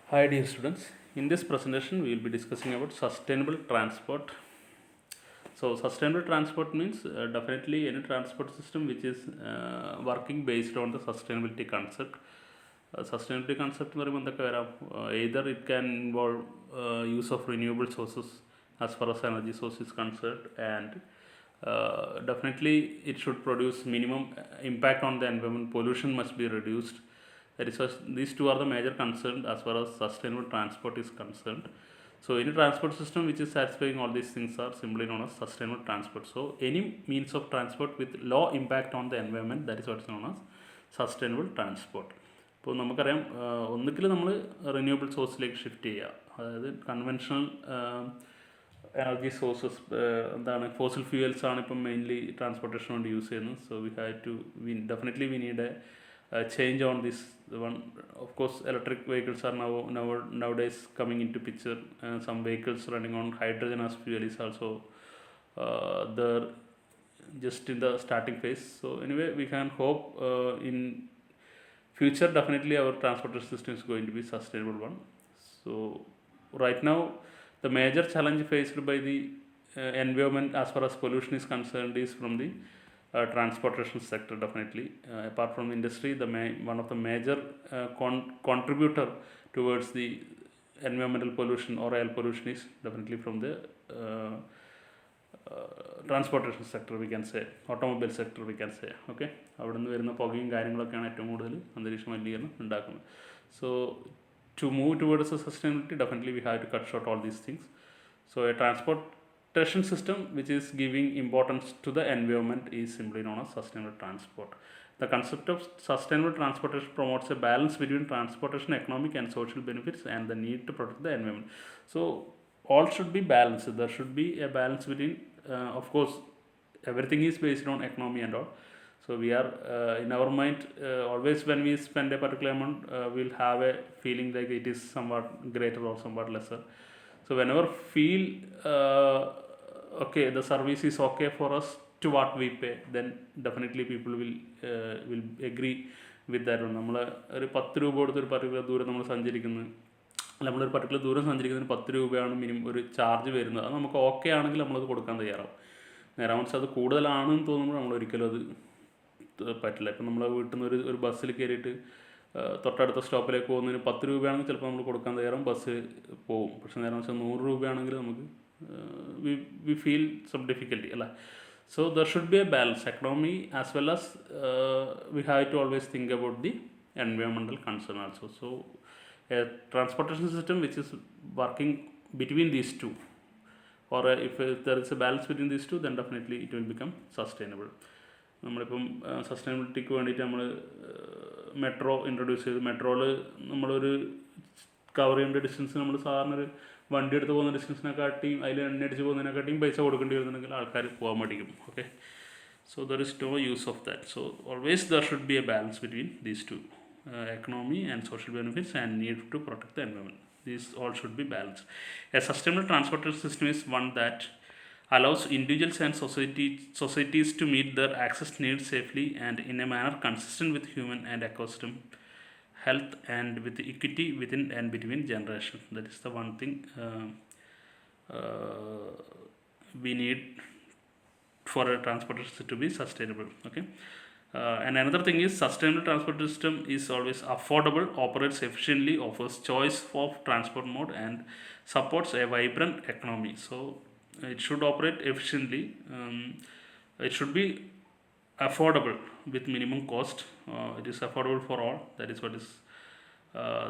Hi dear students, in this presentation we will be discussing about sustainable transport. So sustainable transport means definitely any transport system which is working based on the sustainability concept. Sustainability concept എന്ന് പറയുമ്പോൾ എന്തൊക്കെ വരാം, either it can involve use of renewable sources as far as energy source is concerned, and definitely it should produce minimum impact on the environment. Pollution must be reduced. That is, these two are the major concerns as far as sustainable transport is concerned. So any transport system which is satisfying all these things are simply known as sustainable transport. So any means of transport with low impact on the environment, that is what is known as sustainable transport. ഇപ്പോൾ നമുക്കറിയാം, ഒന്നുകിൽ നമ്മൾ renewable സോഴ്സിലേക്ക് shift ചെയ്യുക, അതായത് conventional energy sources, എന്താണ് fossil fuels ആണ് ഇപ്പം മെയിൻലി ട്രാൻസ്പോർട്ടേഷൻ വേണ്ടി യൂസ് ചെയ്യുന്നത്. So we have to definitely we need a change on this one. Of course, electric vehicles are nowadays coming into picture. Some vehicles running on hydrogen as fuel is also there, just in the starting phase. So anyway, we can hope in future definitely our transportation system is going to be sustainable one. So right now the major challenge faced by the environment as far as pollution is concerned is from the transportation sector. Definitely, apart from industry, one of the major contributor towards the environmental pollution or air pollution is definitely from the transportation sector, we can say, automobile sector we can say. Okay, അവിടെ നിന്ന് വരുന്ന പുകയും കാര്യങ്ങളൊക്കെയാണ് ഏറ്റവും കൂടുതൽ അന്തരീക്ഷ മലിനീകരണം ഉണ്ടാക്കുന്നത്. So to move towards the sustainability, definitely we have to cut short all these things. So a transportation system which is giving importance to the environment is simply known as sustainable transport. The concept of sustainable transportation promotes a balance between transportation, economic and social benefits, and the need to protect the environment. So all should be balanced. There should be a balance between, of course, everything is based on economy and all. So we are in our mind, always when we spend a particular amount, we'll have a feeling like it is somewhat greater or somewhat lesser. So whenever feel okay, the service is okay for us to what we pay, then definitely people will agree with that one. നമ്മൾ ഒരു 10 രൂപ കൊടുത്ത് ഒരു particular ദൂരം നമ്മൾ സഞ്ചരിക്കുന്നത്, നമ്മളൊരു particular ദൂരം സഞ്ചരിക്കുന്നതിന് 10 രൂപയാണ് മിനിമം ഒരു ചാർജ് വരുന്നത്. അത് നമുക്ക് ഓക്കെ ആണെങ്കിൽ നമ്മളത് കൊടുക്കാൻ തയ്യാറാവും. നേരെ മറിച്ച് അത് കൂടുതലാണെന്ന് തോന്നുമ്പോൾ നമ്മൾ ഒരിക്കലും അത് പറ്റില്ല. ഇപ്പം നമ്മൾ വീട്ടിൽ നിന്ന് ഒരു ബസ്സിൽ കയറിയിട്ട് തൊട്ടടുത്ത സ്റ്റോപ്പിലേക്ക് പോകുന്നതിന് 10 രൂപയാണെങ്കിൽ ചിലപ്പോൾ നമ്മൾ കൊടുക്കാൻ തയ്യാറും, ബസ് പോവും. പക്ഷേ നേരെ വെച്ചാൽ 100 രൂപയാണെങ്കിൽ നമുക്ക് വി ഫീൽ സം ഡിഫിക്കൽറ്റി അല്ല. So there should be a balance economy as well as we have to always think about the environmental concern also. So a transportation system which is working between these two, or if there is a balance between these two, then definitely it will become sustainable. നമ്മളിപ്പം സസ്റ്റൈനബിലിറ്റിക്ക് വേണ്ടിയിട്ട് നമ്മൾ metro introduce ചെയ്തു. മെട്രോയിൽ നമ്മളൊരു cover ചെയ്യേണ്ട distance നമ്മൾ സാധാരണ ഒരു വണ്ടി എടുത്ത് പോകുന്ന ഡിസ്റ്റൻസിനെക്കാട്ടിയും അതിൽ എണ്ണ അടിച്ച് പോകുന്നതിനെക്കാട്ടിയും പൈസ കൊടുക്കേണ്ടി വരുന്നുണ്ടെങ്കിൽ ആൾക്കാർ പോകാൻ മടിക്കും. Okay, so there is no use of that. So always there should be a balance between these two, economy and social benefits and need to protect the environment. These all should be balanced. A sustainable transportation system is one that allows individuals and societies to meet their access needs safely and in a manner consistent with human and ecosystem health and with equity within and between generations. That is the one thing we need for a transportation system to be sustainable. Okay, and another thing is sustainable transport system is always affordable, operates efficiently, offers choice of transport mode, and supports a vibrant economy. So it should operate efficiently. It should be affordable with minimum cost. It is affordable for all. That is what is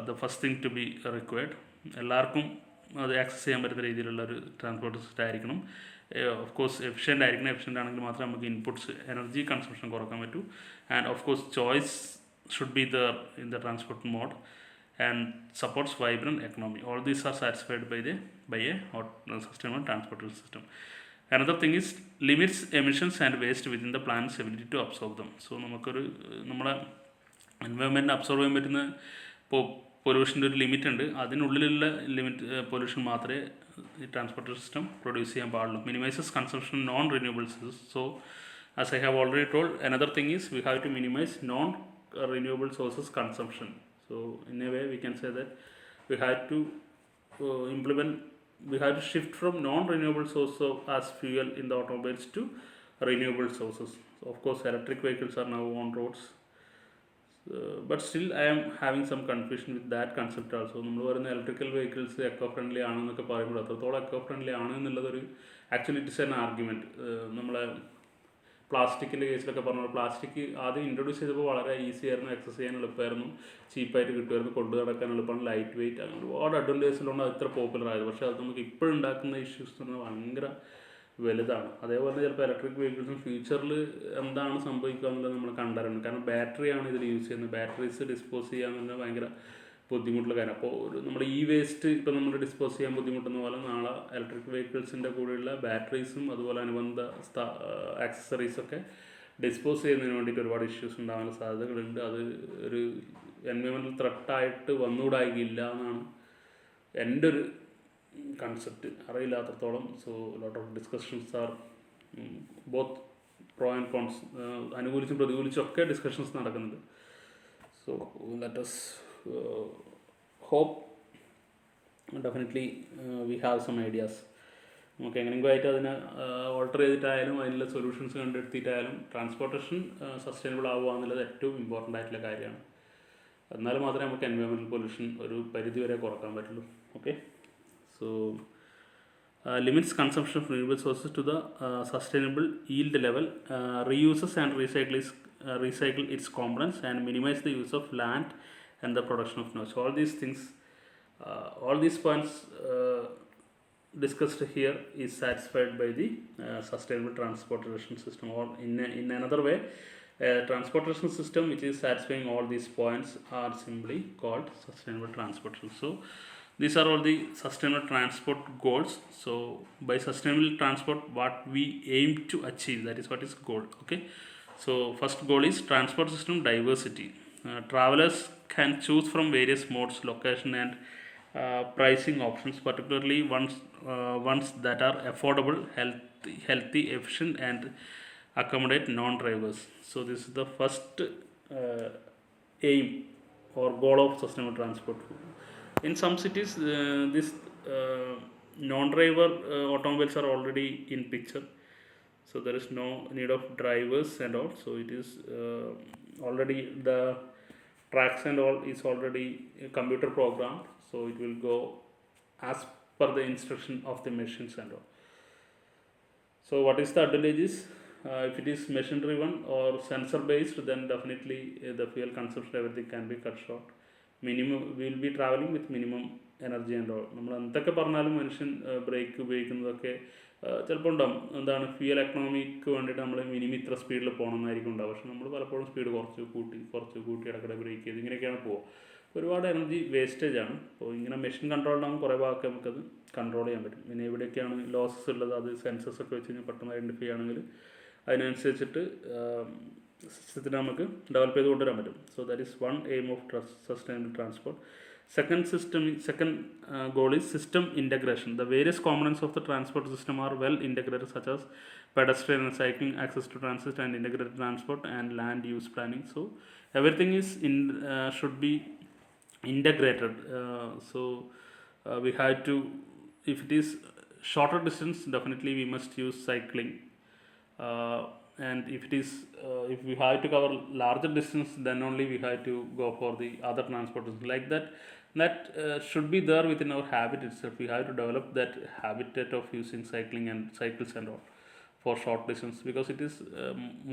the first thing to be required. എല്ലാവർക്കും അത് access ചെയ്യാൻ പറ്റുന്ന രീതിയിലുള്ള ഒരു transport system ആയിരിക്കണം. Of course efficient ആയിരിക്കണം. Efficient ആണെങ്കിൽ മാത്രമേ നമുക്ക് ഇൻപുട്സ് എനർജി കൺസംഷൻ കുറക്കാൻ പറ്റൂ. And of course choice should be there in the transport mode and supports vibrant economy. All these are satisfied by a sustainable transportation system. Another thing is limits emissions and waste within the plant's ability to absorb them. So നമുക്കൊരു നമ്മളെ എൻവയോൺമെൻറ്റിനെ absorb ചെയ്യാൻ പറ്റുന്ന ഇപ്പോൾ പൊല്യൂഷൻ്റെ ഒരു limit ഉണ്ട്. അതിനുള്ളിലുള്ള limit pollution മാത്രമേ ഈ transportation system produce ചെയ്യാൻ പാടുള്ളൂ. Minimises consumption non renewable sources. So as I have already told, another thing is we have to minimize non renewable sources consumption. So in a way we can say that we had to implement, we had to shift from non-renewable sources as fuel in the automobiles to renewable sources. So of course, electric vehicles are now on roads, but still I am having some confusion with that concept also. നമ്മൾ പറയുന്ന electrical vehicles eco friendly ആണെന്നൊക്കെ പറയുമ്പോൾ എത്രത്തോളം eco friendly ആണ് എന്നുള്ളതൊരു actually it's an argument. നമ്മളെ പ്ലാസ്റ്റിക്കിൻ്റെ കേസിലൊക്കെ പറഞ്ഞാൽ പ്ലാസ്റ്റിക് ആദ്യം ഇൻട്രൊഡ്യൂസ് ചെയ്തപ്പോൾ വളരെ ഈസി ആയിരുന്നു, ആക്സസ് ചെയ്യാൻ എളുപ്പമായിരുന്നു, ചീപ്പായിട്ട് കിട്ടുമായിരുന്നു, കൊണ്ടു നടക്കാൻ എളുപ്പമാണ്, ലൈറ്റ് വെയിറ്റ്, അങ്ങനെ ഒരുപാട് അഡ്വാൻറ്റേജുകളുണ്ട് അത് ഇത്ര പോപ്പുലർ ആയത്. പക്ഷേ അത് നമുക്ക് ഇപ്പോഴുണ്ടാക്കുന്ന ഇഷ്യൂസ് എന്ന് പറഞ്ഞാൽ ഭയങ്കര വലുതാണ്. അതേപോലെ ചിലപ്പോൾ ഇലക്ട്രിക് വെഹിക്കിൾസും ഫ്യൂച്ചറിൽ എന്താണ് സംഭവിക്കുക എന്നുള്ളത് നമ്മൾ കണ്ടറിയണം. കാരണം ബാറ്ററിയാണ് ഇതിൽ യൂസ് ചെയ്യുന്നത്. ബാറ്ററീസ് ഡിസ്പോസ് ചെയ്യാന്ന് പറഞ്ഞാൽ ഭയങ്കര ബുദ്ധിമുട്ടുള്ള കാര്യം. അപ്പോൾ ഒരു നമ്മുടെ ഈ വേസ്റ്റ് ഇപ്പോൾ നമ്മൾ ഡിസ്പോസ് ചെയ്യാൻ ബുദ്ധിമുട്ടുന്ന പോലെ നാളെ ഇലക്ട്രിക് വെഹിക്കിൾസിൻ്റെ കൂടെയുള്ള ബാറ്ററീസും അതുപോലെ അനുബന്ധ ആക്സസറീസൊക്കെ ഡിസ്പോസ് ചെയ്യുന്നതിന് വേണ്ടിയിട്ട് ഒരുപാട് ഇഷ്യൂസ് ഉണ്ടാകാനുള്ള സാധ്യതകളുണ്ട്. അത് ഒരു എൻവയോൺമെൻറ്റൽ ത്രെട്ടായിട്ട് വന്നുകൂടായില്ല എന്നാണ് എൻ്റെ ഒരു കൺസെപ്റ്റ്, അറിയില്ലാത്രത്തോളം. So lot of discussions are both pro and cons, അനുകൂലിച്ചും പ്രതികൂലിച്ചും ഒക്കെ ഡിസ്കഷൻസ് നടക്കുന്നുണ്ട്. So let us hope definitely we have some ideas. നമുക്ക് എങ്ങനെയെങ്കിലും ആയിട്ട് അതിനെ ഓൾട്ടർ ചെയ്തിട്ടായാലും അതിനുള്ള സൊല്യൂഷൻസ് കണ്ടെടുത്തിട്ടായാലും ട്രാൻസ്പോർട്ടേഷൻ സസ്റ്റൈനബിൾ ആവുക എന്നുള്ളത് ഏറ്റവും ഇമ്പോർട്ടൻ്റ് ആയിട്ടുള്ള കാര്യമാണ്. എന്നാൽ മാത്രമേ നമുക്ക് എൻവയോൺമെൻറ്റൽ പൊല്യൂഷൻ ഒരു പരിധി വരെ കുറക്കാൻ പറ്റുള്ളൂ. Okay, so limits consumption of renewable sources to the sustainable yield level, reuses and recycle its components, and minimize the use of land and the production of noise. All these things, all these points discussed here is satisfied by the sustainable transportation system, or in another way, a transportation system which is satisfying all these points are simply called sustainable transportation. So these are all the sustainable transport goals. So by sustainable transport, what we aim to achieve, that is what is goal. Okay, so first goal is transport system diversity. Travelers can choose from various modes, location and pricing options, particularly ones that are affordable, healthy, efficient and accommodate non-drivers. So this is the first aim or goal of sustainable transport. In some cities, this non-driver automobiles are already in picture, so there is no need of drivers and all. So it is already the tracks and all is already computer programmed, so it will go as per the instruction of the machines and all. So what is the advantages? If it is machine driven or sensor based, then definitely the fuel consumption, everything can be cut short. Minimum will be travelling with minimum energy and all. നമ്മൾ എന്തൊക്കെ പറഞ്ഞാലും മനുഷ്യൻ break ഉപയോഗിക്കുന്നതൊക്കെ ചിലപ്പോൾ ഉണ്ടാവും. എന്താണ് fuel economic വേണ്ടിയിട്ട് നമ്മൾ minimum ഇത്ര സ്പീഡിൽ പോകണമെന്നായിരിക്കും ഉണ്ടാവും. പക്ഷെ നമ്മൾ പലപ്പോഴും സ്പീഡ് കുറച്ച് കൂട്ടി ഇടയ്ക്കിടെ ബ്രേക്ക് ചെയ്ത് ഇങ്ങനെയൊക്കെയാണ് പോകുക. ഒരുപാട് എനർജി വേസ്റ്റേജ് ആണ്. അപ്പോൾ ഇങ്ങനെ മെഷീൻ കൺട്രോൾഡാകുമ്പോൾ കുറേ ഭാഗമൊക്കെ നമുക്കത് കൺട്രോൾ ചെയ്യാൻ പറ്റും. പിന്നെ എവിടെയൊക്കെയാണ് ലോസസ് ഉള്ളത് അത് സെൻസസ് ഒക്കെ വെച്ച് കഴിഞ്ഞാൽ പെട്ടെന്ന് ഐഡൻറ്റിഫൈ ആണെങ്കിൽ അതിനനുസരിച്ചിട്ട് സിസ്റ്റത്തിന് നമുക്ക് ഡെവലപ്പ് ചെയ്ത് കൊണ്ടുവരാൻ പറ്റും. So that is one aim of sustainable transport. Second goal is system integration. The various components of the transport system are well integrated, such as pedestrian and cycling, access to transit and integrated transport, and land use planning. So everything is should be integrated. We have to, if it is shorter distance, definitely we must use cycling. And if it is if we have to cover larger distance, then only we have to go for the other transportation. Like that should be there within our habit itself. We have to develop that habitat of using cycling and cycles and all for short distance, because it is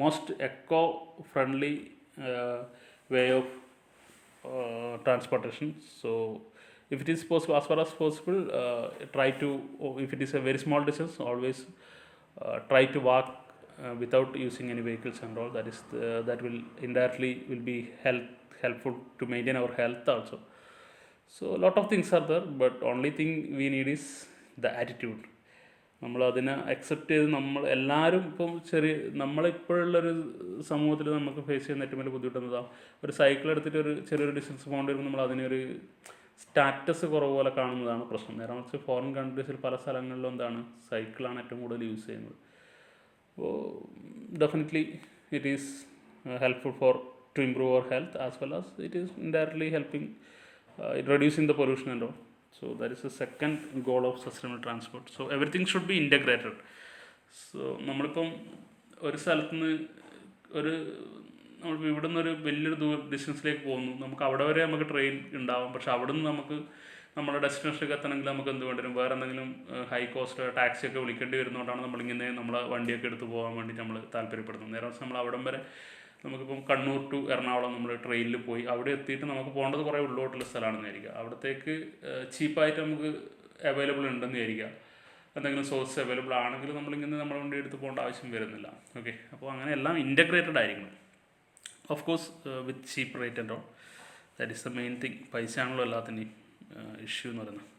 most eco friendly way of transportation. So if it is possible, as far as possible, try to, if it is a very small distance, always try to walk without using any vehicles and all. That will indirectly will be helpful to maintain our health also. So a lot of things are there, but only thing we need is the attitude. നമ്മളതിനെ accept ചെയ്ത് നമ്മൾ എല്ലാവരും ഇപ്പം നമ്മളിപ്പോഴുള്ളൊരു സമൂഹത്തിൽ നമുക്ക് face ചെയ്യുന്ന ഏറ്റവും വലിയ ബുദ്ധിമുട്ടുന്നതാണ്, ഒരു സൈക്കിൾ എടുത്തിട്ട് ഒരു ചെറിയൊരു ഡിസ്റ്റൻസ് പോകേണ്ടി വരുമ്പോൾ നമ്മൾ അതിനൊരു സ്റ്റാറ്റസ് കുറവ് പോലെ കാണുന്നതാണ് പ്രശ്നം. നേരെ മറിച്ച് ഫോറിൻ കൺട്രീസിൽ പല സ്ഥലങ്ങളിലും എന്താണ് സൈക്കിളാണ് ഏറ്റവും കൂടുതൽ യൂസ് ചെയ്യുന്നത്. അപ്പോൾ definitely it is helpful to improve our health, as well as it is indirectly helping reducing the pollution and all. So that is the second goal of sustainable transport. So everything should be integrated. So നമ്മളിപ്പം ഒരു സ്ഥലത്ത് നിന്ന് ഒരു നമ്മൾ ഇവിടെ നിന്ന് ഒരു വലിയൊരു ഡിസ്റ്റൻസിലേക്ക് പോകുന്നു, നമുക്ക് അവിടെ വരെ നമുക്ക് ട്രെയിൻ ഉണ്ടാവും, പക്ഷെ അവിടെ നിന്ന് നമുക്ക് നമ്മുടെ ഡെസ്റ്റിനേഷനിലേക്ക് എത്തണമെങ്കിൽ നമുക്ക് എന്ത് വേണ്ടി വരും, വേറെ എന്തെങ്കിലും ഹൈ കോസ്റ്റ് ടാക്സിയൊക്കെ വിളിക്കേണ്ടി വരുന്നതുകൊണ്ടാണ് നമ്മളിങ്ങനെ നമ്മളെ വണ്ടിയൊക്കെ എടുത്ത് പോകാൻ വേണ്ടി നമ്മൾ താല്പര്യപ്പെടുന്നത്. നേരെ നമ്മൾ അവിടം വരെ നമുക്കിപ്പം കണ്ണൂർ ടു എറണാകുളം നമ്മൾ ട്രെയിനിൽ പോയി അവിടെ എത്തിയിട്ട് നമുക്ക് പോകേണ്ടത് കുറേ ഉള്ളോട്ടുള്ള സ്ഥലമാണെന്നായിരിക്കുക. അവിടത്തേക്ക് ചീപ്പായിട്ട് നമുക്ക് അവൈലബിൾ ഉണ്ടെന്ന് വിചാരിക്കുക, എന്തെങ്കിലും സോഴ്സ് അവൈലബിൾ ആണെങ്കിൽ നമ്മളിങ്ങനെ നമ്മുടെ വണ്ടി എടുത്ത് പോകേണ്ട ആവശ്യം വരുന്നില്ല. ഓക്കെ, അപ്പോൾ അങ്ങനെ എല്ലാം ഇൻ്റഗ്രേറ്റഡ് ആയിരിക്കണം. Of course with cheap rate and all. That is the main thing. പൈസ ആണല്ലോ എല്ലാത്തിൻ്റെയും ഇഷ്യൂ എന്ന് പറയുന്നത്.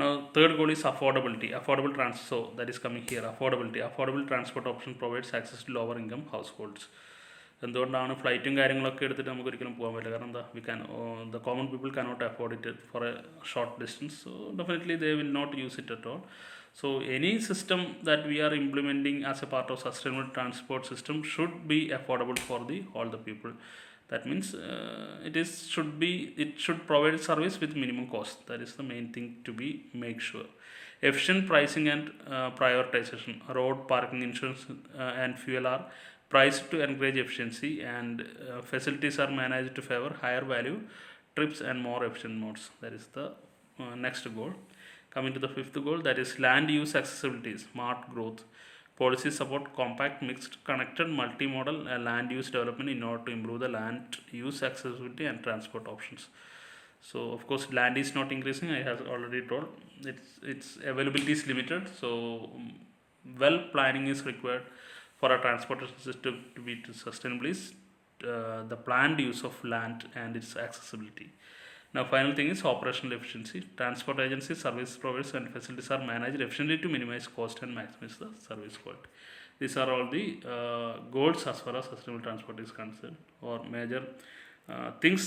Now third goal is affordability. Affordable transport. So that is coming here. Affordability. Affordable transport option provides access to lower income households. എന്തുകൊണ്ടാണ് ഫ്ലൈറ്റും കാര്യങ്ങളൊക്കെ എടുത്തിട്ട് നമുക്ക് ഒരിക്കലും പോകാൻ പറ്റില്ല? കാരണം എന്താ, the common people cannot afford it for a short distance. So definitely they will not use it at all. So any system that we are implementing as a part of sustainable transport system should be affordable for all the people. That means it should provide service with minimum cost. That is the main thing to be make sure. Efficient pricing and prioritization. Road, parking, insurance and fuel are priced to encourage efficiency, and facilities are managed to favor higher value trips and more efficient modes. That is the next goal. Coming to the fifth goal, that is land use accessibility, smart growth. Policies support compact, mixed, connected, multimodal land use development in order to improve the land use accessibility and transport options. So of course land is not increasing, I have already told. Its availability is limited, so well planning is required for a transportation system to be sustainable. The planned use of land and its accessibility. Now final thing is operational efficiency. Transport agencies, service providers and facilities are managed efficiently to minimize cost and maximize the service quality. These are all the goals as far as sustainable transport is concerned, or major things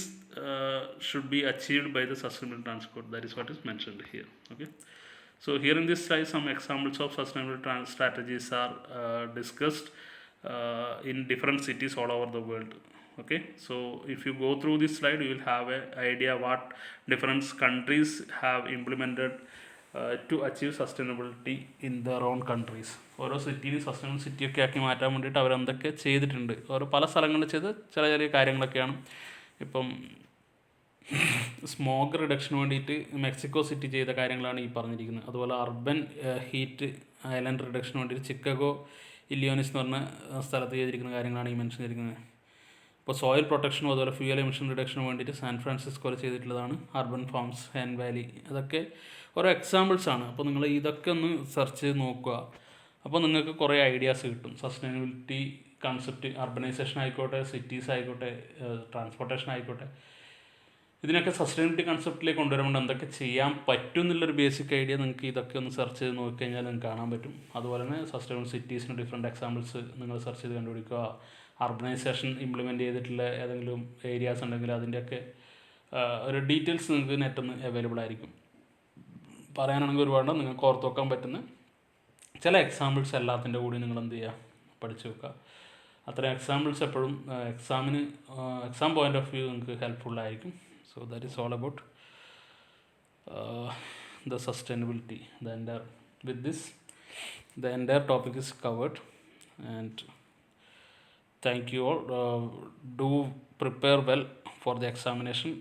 should be achieved by the sustainable transport. That is what is mentioned here. Okay, so here in this slide some examples of sustainable strategies are discussed in different cities all over the world. Okay, so if you go through this slide you will have an idea what different countries have implemented to achieve sustainability in their own countries. ഓരോ സിറ്റിയിൽ sustainable സിറ്റിയൊക്കെ ആക്കി മാറ്റാൻ വേണ്ടിയിട്ട് അവരെന്തൊക്കെ ചെയ്തിട്ടുണ്ട്, ഓരോ പല സ്ഥലങ്ങളിൽ ചെയ്ത് ചെറിയ ചെറിയ കാര്യങ്ങളൊക്കെയാണ്. ഇപ്പം സ്മോഗ് റിഡക്ഷന് വേണ്ടിയിട്ട് മെക്സിക്കോ സിറ്റി ചെയ്ത കാര്യങ്ങളാണ് ഈ പറഞ്ഞിരിക്കുന്നത്. അതുപോലെ അർബൻ ഹീറ്റ് ഐലൻഡ് റിഡക്ഷന് വേണ്ടിയിട്ട് ചിക്കാഗോ ഇല്ലിയോണിസ് എന്ന് പറഞ്ഞ സ്ഥലത്ത് ചെയ്തിരിക്കുന്ന കാര്യങ്ങളാണ് ഈ മെൻഷൻ ചെയ്തിരിക്കുന്നത്. ഇപ്പോൾ സോയിൽ പ്രൊട്ടക്ഷനും അതുപോലെ ഫ്യൂവൽ എമിഷൻ റിഡക്ഷന് വേണ്ടിയിട്ട് സാൻ ഫ്രാൻസിസ്കോയിൽ ചെയ്തിട്ടുള്ളതാണ് അർബൻ ഫാംസ് ഹാൻ വാലി. അതൊക്കെ ഓരോ എക്സാമ്പിൾസ് ആണ്. അപ്പോൾ നിങ്ങൾ ഇതൊക്കെ ഒന്ന് സെർച്ച് ചെയ്ത് നോക്കുക. അപ്പോൾ നിങ്ങൾക്ക് കുറേ ഐഡിയാസ് കിട്ടും. സസ്റ്റൈനബിലിറ്റി കൺസെപ്റ്റ്, അർബനൈസേഷൻ ആയിക്കോട്ടെ, സിറ്റീസ് ആയിക്കോട്ടെ, ട്രാൻസ്പോർട്ടേഷൻ ആയിക്കോട്ടെ, ഇതിനൊക്കെ സസ്റ്റൈനബിലിറ്റി കൺസെപ്റ്റിലേക്ക് കൊണ്ടുവരുമ്പോൾ എന്തൊക്കെ ചെയ്യാൻ പറ്റും എന്നുള്ളൊരു ബേസിക് ഐഡിയ നിങ്ങൾക്ക് ഇതൊക്കെ ഒന്ന് സെർച്ച് ചെയ്ത് നോക്കിക്കഴിഞ്ഞാൽ നിങ്ങൾക്ക് കാണാൻ പറ്റും. അതുപോലെ തന്നെ സസ്റ്റൈനബിൾ സിറ്റീസിന് ഡിഫറെൻറ്റ് എക്സാമ്പിൾസ് നിങ്ങൾ സെർച്ച് ചെയ്ത് കണ്ടുപിടിക്കുക. അർബനൈസേഷൻ ഇംപ്ലിമെൻറ്റ് ചെയ്തിട്ടുള്ള ഏതെങ്കിലും ഏരിയാസ് ഉണ്ടെങ്കിൽ അതിൻ്റെയൊക്കെ ഒരു ഡീറ്റെയിൽസ് നിങ്ങൾക്ക് നെറ്റൊന്ന് അവൈലബിൾ ആയിരിക്കും. പറയാനാണെങ്കിൽ ഒരുപാട് നിങ്ങൾക്ക് ഓർത്ത് വെക്കാൻ പറ്റുന്ന ചില എക്സാമ്പിൾസ് എല്ലാത്തിൻ്റെ കൂടി നിങ്ങൾ എന്ത് ചെയ്യുക, പഠിച്ചു വെക്കുക. അത്രയും എക്സാമ്പിൾസ് എപ്പോഴും എക്സാം പോയിൻ്റ് ഓഫ് വ്യൂ നിങ്ങൾക്ക് ഹെൽപ്ഫുള്ളായിരിക്കും. So that is all about the sustainability. With this the entire topic is covered, and thank you all. Do prepare well for the examination.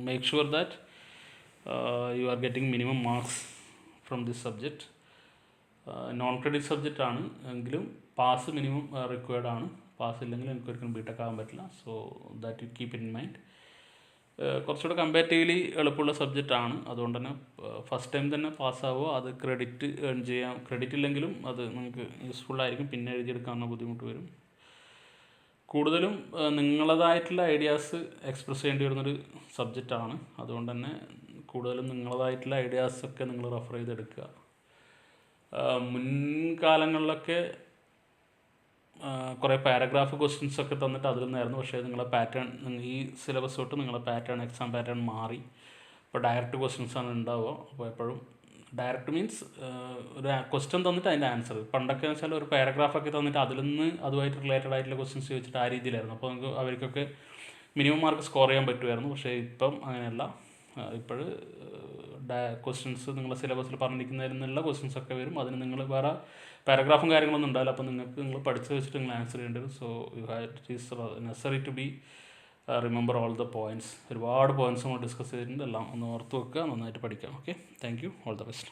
Make sure that you are getting minimum marks from this subject. Non credit subject ആണ് എങ്കിലും pass minimum required ആണ്. Pass ഇല്ലെങ്കിൽ എനിക്ക് ഒരിക്കലും BTech ആകാൻ പറ്റില്ല. So that you keep in mind. കുറച്ചുകൂടെ comparatively എളുപ്പമുള്ള സബ്ജക്റ്റ് ആണ്. അതുകൊണ്ട് തന്നെ ഫസ്റ്റ് ടൈം തന്നെ പാസ്സാവുക. അത് ക്രെഡിറ്റ് ഏൺ ചെയ്യാം. ക്രെഡിറ്റ് ഇല്ലെങ്കിലും അത് നിങ്ങൾക്ക് യൂസ്ഫുള്ളായിരിക്കും. പിന്നെ എഴുതിയെടുക്കാനുള്ള ബുദ്ധിമുട്ട് വരും. കൂടുതലും നിങ്ങളതായിട്ടുള്ള ഐഡിയാസ് എക്സ്പ്രസ് ചെയ്യേണ്ടി വരുന്നൊരു സബ്ജക്റ്റാണ്. അതുകൊണ്ട് തന്നെ കൂടുതലും നിങ്ങളതായിട്ടുള്ള ഐഡിയാസൊക്കെ നിങ്ങൾ റെഫർ ചെയ്തെടുക്കുക. മുൻകാലങ്ങളിലൊക്കെ കുറേ പാരഗ്രാഫ് ക്വസ്റ്റ്യൻസൊക്കെ തന്നിട്ട് അതിൽ നിന്നായിരുന്നു. പക്ഷേ നിങ്ങളെ പാറ്റേൺ ഈ സിലബസ് തൊട്ട് നിങ്ങളെ പാറ്റേൺ എക്സാം പാറ്റേൺ മാറി. ഇപ്പോൾ ഡയറക്റ്റ് ക്വസ്റ്റ്യൻസാണ് ഉണ്ടാവുക. അപ്പോൾ എപ്പോഴും ഡയറക്റ്റ് മീൻസ് ഒരു ക്വസ്റ്റ്യൻ തന്നിട്ട് അതിൻ്റെ ആൻസർ. പണ്ടൊക്കെ എന്ന് വെച്ചാൽ ഒരു പാരഗ്രാഫൊക്കെ തന്നിട്ട് അതിൽ നിന്ന് അതുമായിട്ട് റിലേറ്റഡ് ആയിട്ടുള്ള ക്വസ്റ്റ്യൻസ് ചോദിച്ചിട്ട് ആ രീതിയിലായിരുന്നു. അപ്പോൾ നമുക്ക് അവർക്കൊക്കെ മിനിമം മാർക്ക് സ്കോർ ചെയ്യാൻ പറ്റുമായിരുന്നു. പക്ഷേ ഇപ്പം അങ്ങനെയല്ല. ഇപ്പോൾ ക്വസ്റ്റ്യൻസ് നിങ്ങളുടെ സിലബസിൽ പറഞ്ഞിരിക്കുന്നതിൽ നിന്നുള്ള ക്വസ്റ്റ്യൻസ് ഒക്കെ വരും. അതിന് നിങ്ങൾ വേറെ പാരഗ്രാഫും കാര്യങ്ങളൊന്നും ഉണ്ടാവില്ല. അപ്പോൾ നിങ്ങൾ പഠിച്ച് വെച്ചിട്ട് നിങ്ങൾ ആൻസർ ചെയ്യേണ്ടി വരും. So it is necessary to be remember all the points. ഒരുപാട് പോയിൻറ്റ്സ് നമ്മൾ ഡിസ്കസ് ചെയ്തിട്ടുണ്ട്. എല്ലാം ഒന്ന് ഓർത്ത് വെക്കുക, നന്നായിട്ട് പഠിക്കാം. Okay, thank you, all the best.